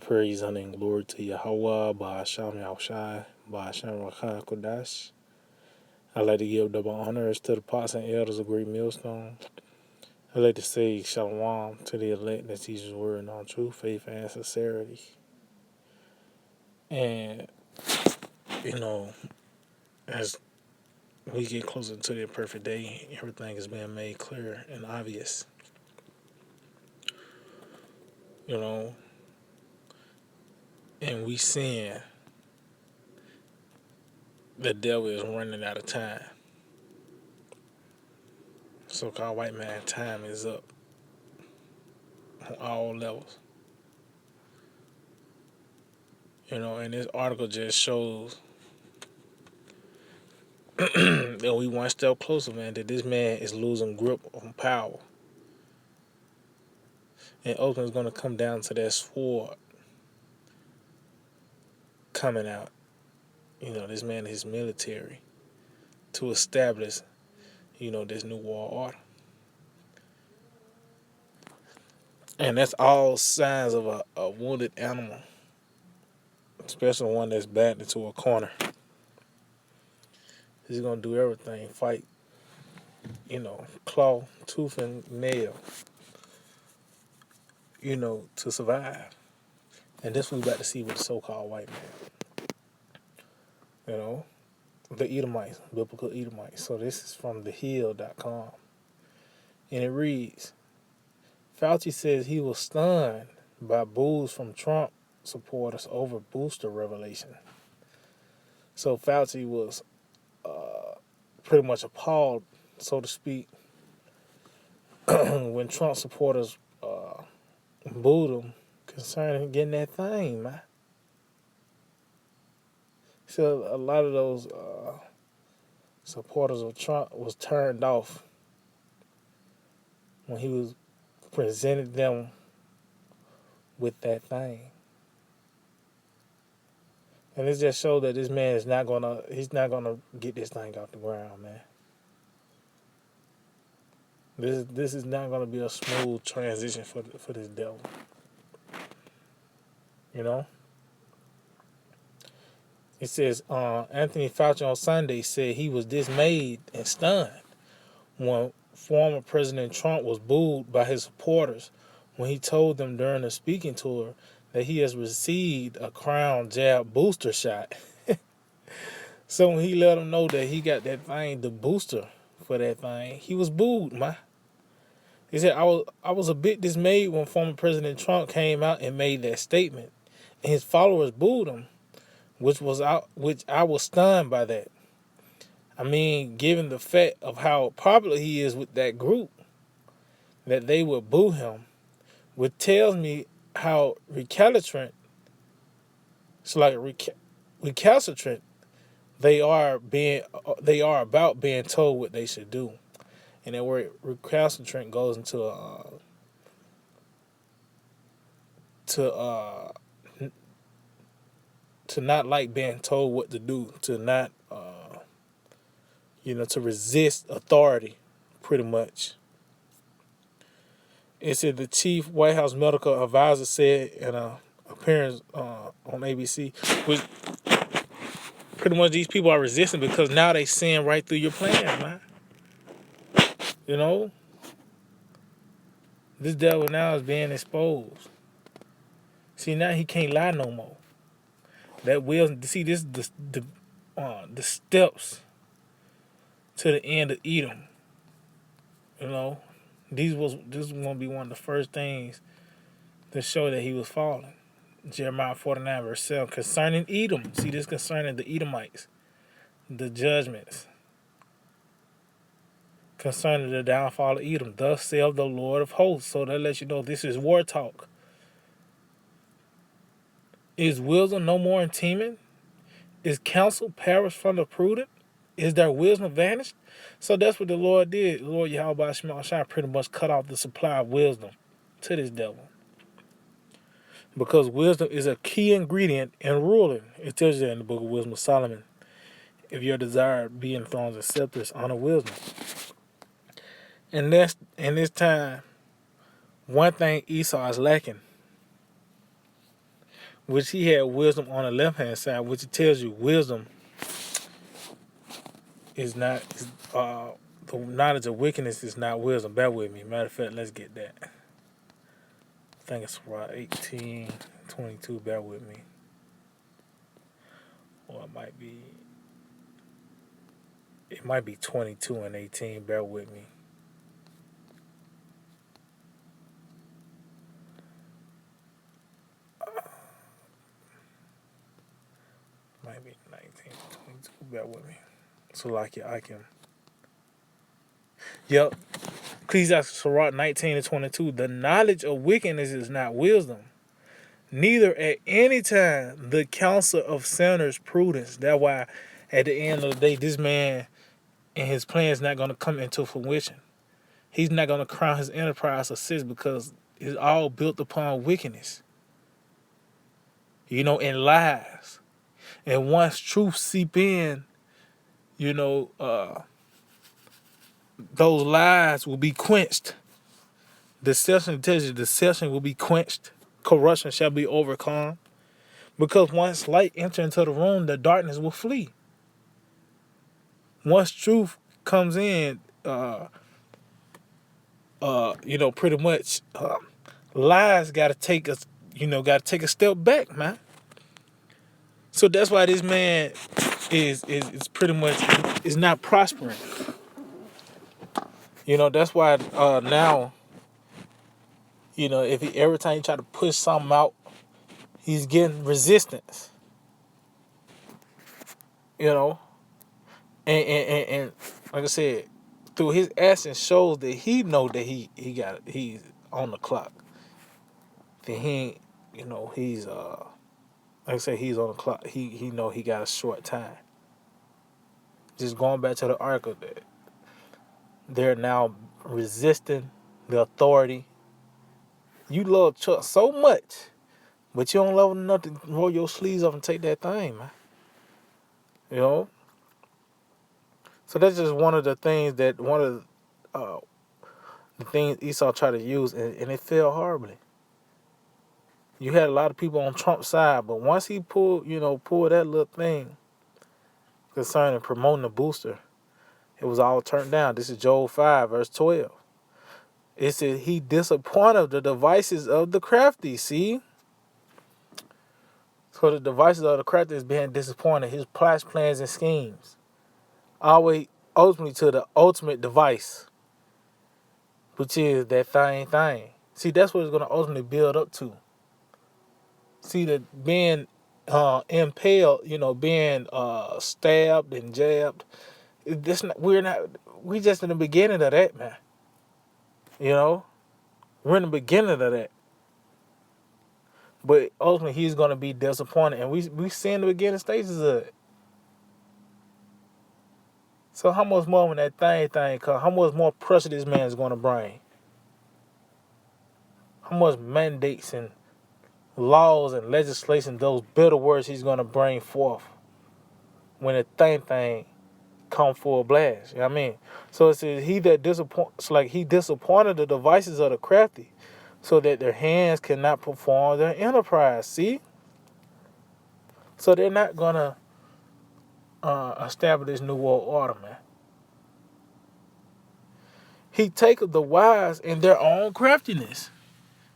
praise, honor, and glory to Yahweh, Ba'asham Yahushai, Ba'asham Rakhan Kodash. I'd like to give double honors to the apostles and elders of Great Millstone. I'd like to say shalom to the elect that teach His word in all truth, faith, and sincerity. And, as we get closer to the perfect day, everything is being made clear and obvious. And we seeing the devil is running out of time. So-called white man time is up on all levels. And this article just shows that we one step closer, man, that this man is losing grip on power. And ultimately it's going to come down to that sword coming out. This man, his military, to establish, this new world order. And that's all signs of a wounded animal, especially one that's backed into a corner. He's going to do everything, fight, claw, tooth, and nail, to survive. And this we about to see with the so-called white man. The Edomites, biblical Edomites. So this is from thehill.com. And it reads, Fauci says he was stunned by boos from Trump supporters over booster revelation. So Fauci was pretty much appalled, so to speak, when Trump supporters booed him concerning getting that thing, man. So a lot of those supporters of Trump was turned off when he was presented them with that thing. And it just showed that this man is not gonna get this thing off the ground, man. This is not gonna be a smooth transition for this devil. It says Anthony Fauci on Sunday said he was dismayed and stunned when former President Trump was booed by his supporters when he told them during a speaking tour that he has received a crown jab booster shot. So when he let them know that he got that thing, the booster for that thing, he was booed, man. He said, I was a bit dismayed when former President Trump came out and made that statement. And his followers booed him, which I was stunned by that. I mean, given the fact of how popular he is with that group, that they would boo him, which tells me how recalcitrant they are about being told what they should do. And that word recalcitrant goes into to not like being told what to do, to not to resist authority, pretty much. It said the chief White House medical advisor said in an appearance on ABC, which pretty much these people are resisting because now they seeing right through your plan, man. This devil now is being exposed. See, now he can't lie no more. That will see this the steps to the end of Edom. This was gonna be one of the first things to show that he was falling. Jeremiah 49 verse 7 concerning Edom. See, this concerning the Edomites, the judgments concerning the downfall of Edom. Thus saith the Lord of hosts. So that lets you know this is war talk. Is wisdom no more in Teman? Is counsel perished from the prudent? Is their wisdom vanished? So that's what the Lord did. The Lord Yahweh Shai pretty much cut off the supply of wisdom to this devil. Because wisdom is a key ingredient in ruling. It tells you that in the book of Wisdom of Solomon. If your desire be in thrones and scepters, honor wisdom. And that's in this time, one thing Esau is lacking which he had wisdom on the left hand side, which it tells you wisdom is not the knowledge of wickedness is not wisdom. Bear with me. Matter of fact, let's get that. I think it's right 18:22. Bear with me. Or it might be 22 and 18. Bear with me. Might be 19, 22. Bear with me. So like I can. Yep. Ecclesiastes Sirach 19:22. The knowledge of wickedness is not wisdom, neither at any time the counsel of sinners prudence. That's why at the end of the day, this man and his plan is not going to come into fruition. He's not going to crown his enterprise success because it's all built upon wickedness, and lies. And once truth seep in, those lies will be quenched. Deception tells you deception will be quenched. Corruption shall be overcome. Because once light enter into the room, the darkness will flee. Once truth comes in, pretty much lies gotta take a step back, man. So that's why this man is pretty much is not prospering. That's why now, if every time you try to push something out, he's getting resistance. And like I said, through his actions shows that he know that he's on the clock. That he's like I said, he's on the clock. He know he got a short time. Just going back to the article, that they're now resisting the authority. You love Chuck so much, but you don't love him enough to roll your sleeves up and take that thing, man. So that's just one of the things the things Esau tried to use, and it failed horribly. You had a lot of people on Trump's side, but once he pulled that little thing concerning promoting the booster, it was all turned down. This is Joel 5, verse 12. It said he disappointed the devices of the crafty. See? So the devices of the crafty is being disappointed. His plots, plans, and schemes. Always ultimately to the ultimate device, which is that thing. See, that's what it's going to ultimately build up to. See, that being impaled, being stabbed and jabbed, we just in the beginning of that, man. We're in the beginning of that. But ultimately, he's going to be disappointed, and we seeing the beginning stages of it. So how much more when that thing comes? How much more pressure this man is going to bring? How much mandates and laws and legislation, those bitter words he's going to bring forth when the thing come full blast. You know what I mean? So it says he disappointed the devices of the crafty, so that their hands cannot perform their enterprise. See? So they're not going to establish this new world order, man. He taketh the wise in their own craftiness,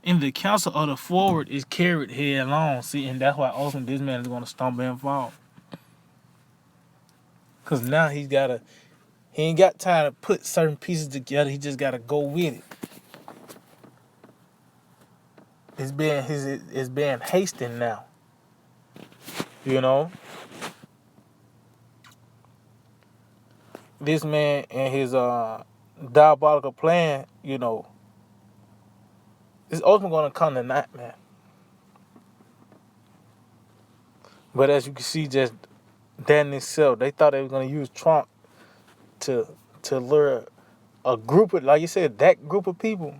and the counsel of the forward is carried headlong. See, and that's why ultimately this man is going to stumble and fall. Because now he ain't got time to put certain pieces together. He just got to go with it. It's being hastened now. This man and his diabolical plan, is ultimately going to come tonight, man. But as you can see, just that in itself, they thought they were going to use Trump to lure a group of, like you said, that group of people.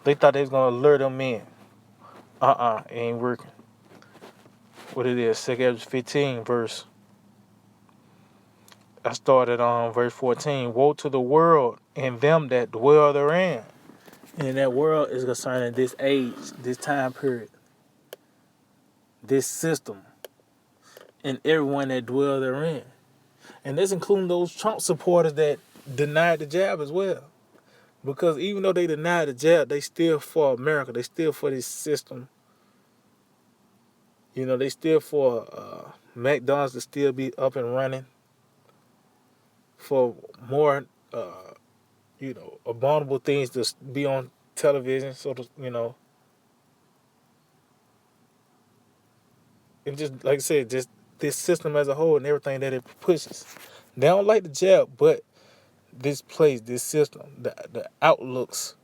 They thought they was going to lure them in. It ain't working. What it is, 2 15 verse. I started on verse 14. Woe to the world and them that dwell therein. And that world is concerning this age, this time period. this system and everyone that dwell therein. And that's including those Trump supporters that denied the jab as well. Because even though they denied the jab, they still for America. They still for this system. You know, they still for McDonald's to still be up and running. For more, abominable things to be on television. So, and just, like I said, just this system as a whole and everything that it pushes. They don't like the jab, but this place, this system, the outlooks,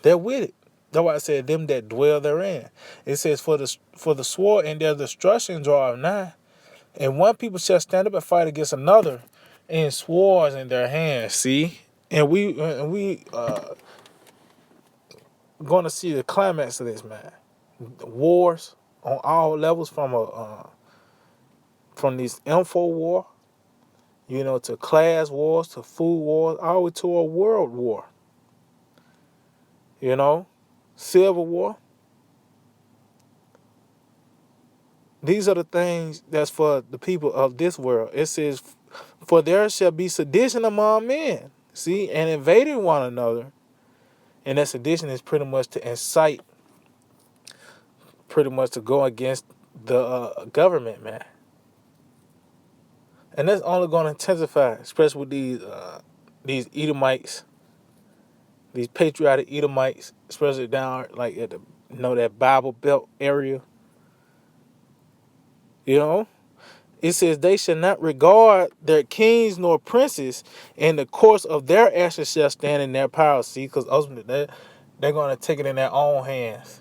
they're with it. That's why I said them that dwell therein. It says for the sword and their destruction draw nigh, and one people shall stand up and fight against another, and swords in their hands. See, and we going to see the climax of this, man. Wars on all levels, from these info war, to class wars, to food wars, all the way to a world war. Civil war. These are the things that's for the people of this world. It says, for there shall be sedition among men, see, and invading one another. And that sedition is pretty much to incite, pretty much to go against the government, man. And that's only going to intensify, especially with these Edomites, these patriotic Edomites, especially down like at that Bible Belt area. It says they shall not regard their kings nor princes, and the course of their actions shall stand in their power. See, because ultimately they're going to take it in their own hands,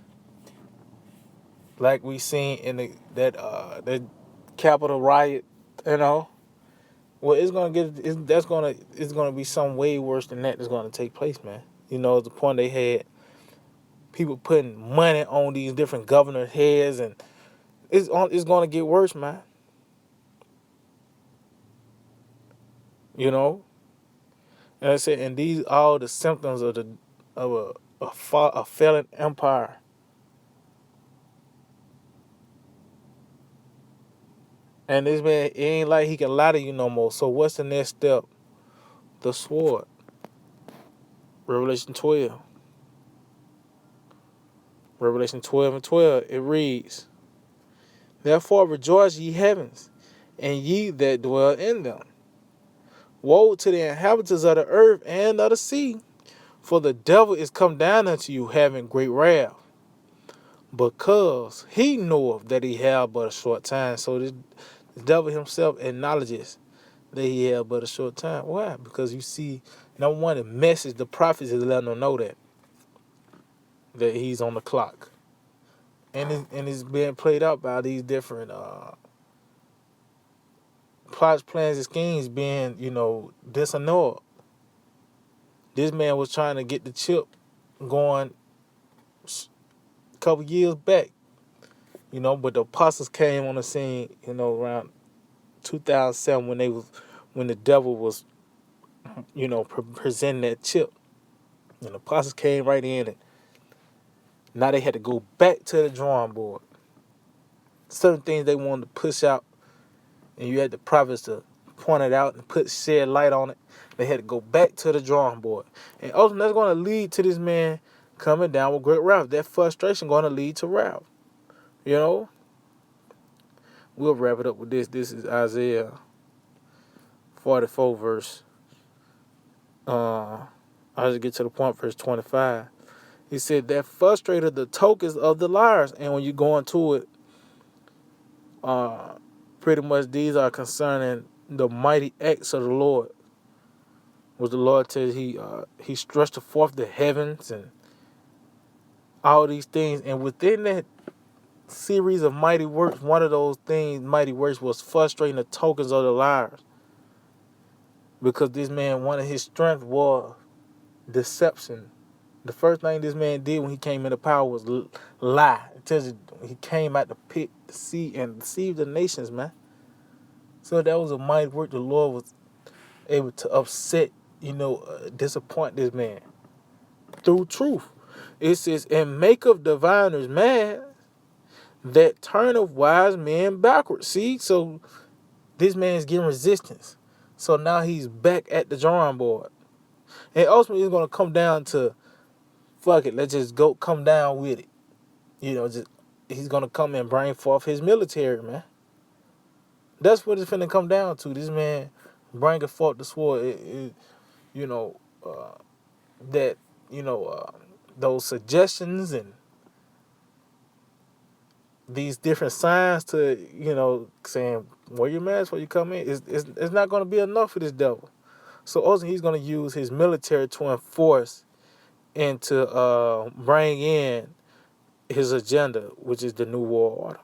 like we seen in that Capitol riot. Well, it's gonna be something way worse than that that's going to take place, man. At the point they had people putting money on these different governor heads, and it's going to get worse, man. And I said, and these all the symptoms of a failing empire. And this man, it ain't like he can lie to you no more. So what's the next step? The sword. Revelation 12. Revelation 12 and 12, it reads, therefore rejoice, ye heavens, and ye that dwell in them. Woe to the inhabitants of the earth and of the sea, for the devil is come down unto you, having great wrath, because he knoweth that he have but a short time. So the devil himself acknowledges that he have but a short time. Why? Because you see, number one, the message, the prophets is letting them know that he's on the clock. And it's being played out by these different plots, plans, and schemes being, disannulled. This man was trying to get the chip going a couple years back, but the apostles came on the scene, around 2007 when the devil was, presenting that chip. And the apostles came right in, and now they had to go back to the drawing board. Certain things they wanted to push out, and you had the prophets to point it out and shed light on it. They had to go back to the drawing board. And ultimately, that's going to lead to this man coming down with great wrath. That frustration going to lead to wrath. We'll wrap it up with this. This is Isaiah 44 verse. I'll just get to the point, verse 25. He said that frustrated the tokens of the liars. And when you go into it, pretty much these are concerning the mighty acts of the Lord. Which the Lord says he stretched forth the heavens and all these things. And within that series of mighty works, one of those things, mighty works, was frustrating the tokens of the liars. Because this man, one of his strength was deception. The first thing this man did when he came into power was lie. It tells you he came out the pit to see and deceive the nations, man. So that was a mighty work. The Lord was able to upset, disappoint this man through truth. It says, and make of diviners mad, that turneth wise men backwards. See, so this man's getting resistance. So now he's back at the drawing board. And ultimately it's gonna come down to fuck it, let's just go come down with it. Just he's gonna come and bring forth his military, man. That's what it's finna come down to. This man bringing forth the sword. You know, that, those suggestions and these different signs to, saying, wear your mask before you come in, it's not going to be enough for this devil. So also he's going to use his military to enforce and to bring in his agenda, which is the New World Order.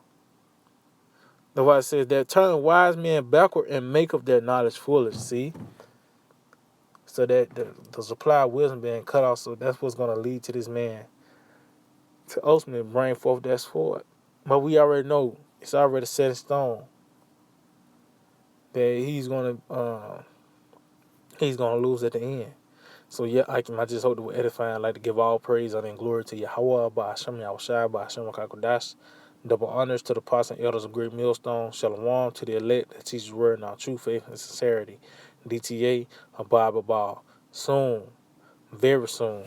The Bible says that turn wise men backward and make of their knowledge foolish, see? So that the supply of wisdom being cut off, so that's what's going to lead to this man to ultimately bring forth that sword. But we already know, it's already set in stone that he's gonna lose at the end. So yeah, I just hope that we're edifying. I'd like to give all praise and glory to Yahweh, by Hashem Yahushai, by Hashem Kakodash. Double honors to the apostles and elders of Great Millstone. Shalom to the elect that teaches word in our true faith and sincerity. DTA, Abba Soon, very soon.